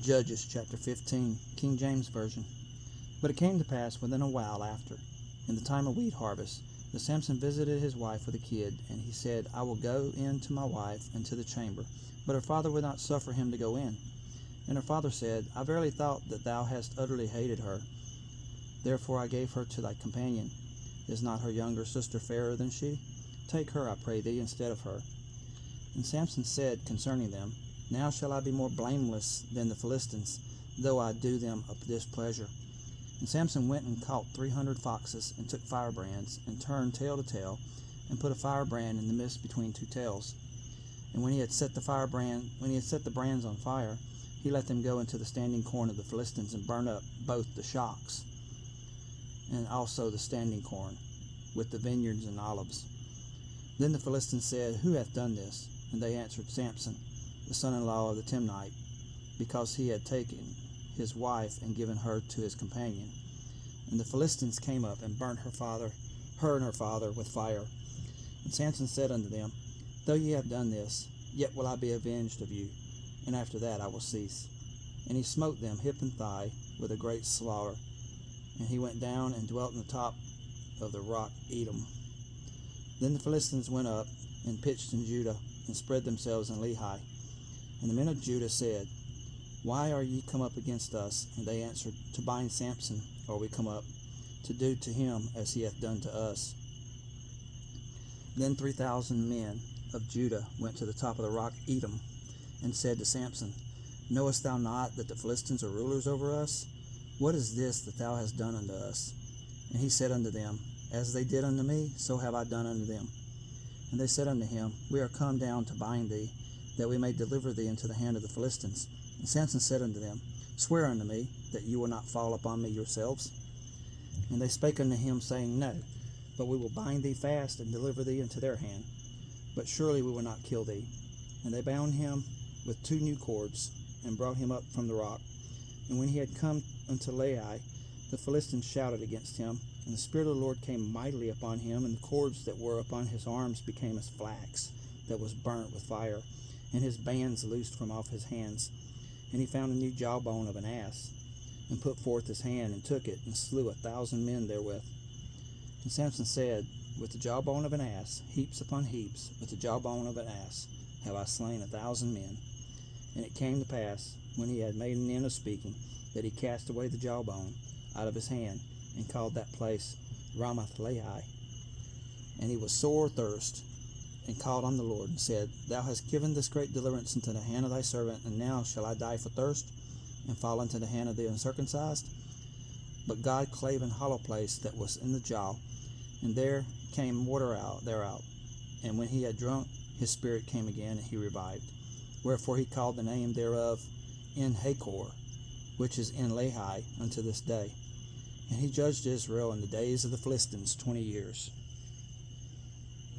Judges chapter 15, King James Version. But it came to pass within a while after, in the time of wheat harvest, that Samson visited his wife with a kid, and he said, I will go in to my wife into the chamber. But her father would not suffer him to go in. And her father said, I verily thought that thou hast utterly hated her. Therefore I gave her to thy companion. Is not her younger sister fairer than she? Take her, I pray thee, instead of her. And Samson said concerning them, Now shall I be more blameless than the Philistines, though I do them a displeasure. And Samson went and caught 300 foxes, and took firebrands, and turned tail to tail, and put a firebrand in the midst between two tails. And when he had set the brands on fire, he let them go into the standing corn of the Philistines, and burned up both the shocks, and also the standing corn, with the vineyards and olives. Then the Philistines said, Who hath done this? And they answered, Samson, the son-in-law of the Timnite, because he had taken his wife and given her to his companion. And the Philistines came up and burnt her and her father with fire. And Samson said unto them, Though ye have done this, yet will I be avenged of you, and after that I will cease. And he smote them hip and thigh with a great slaughter. And he went down and dwelt in the top of the rock Edom. Then the Philistines went up and pitched in Judah, and spread themselves in Lehi. And the men of Judah said, Why are ye come up against us? And they answered, To bind Samson are we come up, to do to him as he hath done to us. Then 3,000 men of Judah went to the top of the rock Edom, and said to Samson, Knowest thou not that the Philistines are rulers over us? What is this that thou hast done unto us? And he said unto them, As they did unto me, so have I done unto them. And they said unto him, We are come down to bind thee, that we may deliver thee into the hand of the Philistines. And Samson said unto them, Swear unto me, that you will not fall upon me yourselves. And they spake unto him, saying, No, but we will bind thee fast, and deliver thee into their hand. But surely we will not kill thee. And they bound him with 2 new cords, and brought him up from the rock. And when he had come unto Lehi, the Philistines shouted against him, and the Spirit of the Lord came mightily upon him, and the cords that were upon his arms became as flax that was burnt with fire, and his bands loosed from off his hands. And he found a new jawbone of an ass, and put forth his hand, and took it, and slew 1,000 men therewith. And Samson said, With the jawbone of an ass, heaps upon heaps, with the jawbone of an ass, have I slain 1,000 men. And it came to pass, when he had made an end of speaking, that he cast away the jawbone out of his hand, and called that place Ramath Lehi. And he was sore athirst, and called on the Lord, and said, Thou hast given this great deliverance into the hand of thy servant, and now shall I die for thirst, and fall into the hand of the uncircumcised? But God clave an hollow place that was in the jaw, and there came water thereout. And when he had drunk, his spirit came again, and he revived. Wherefore he called the name thereof En-Hakkore, which is in Lehi unto this day. And he judged Israel in the days of the Philistines 20 years.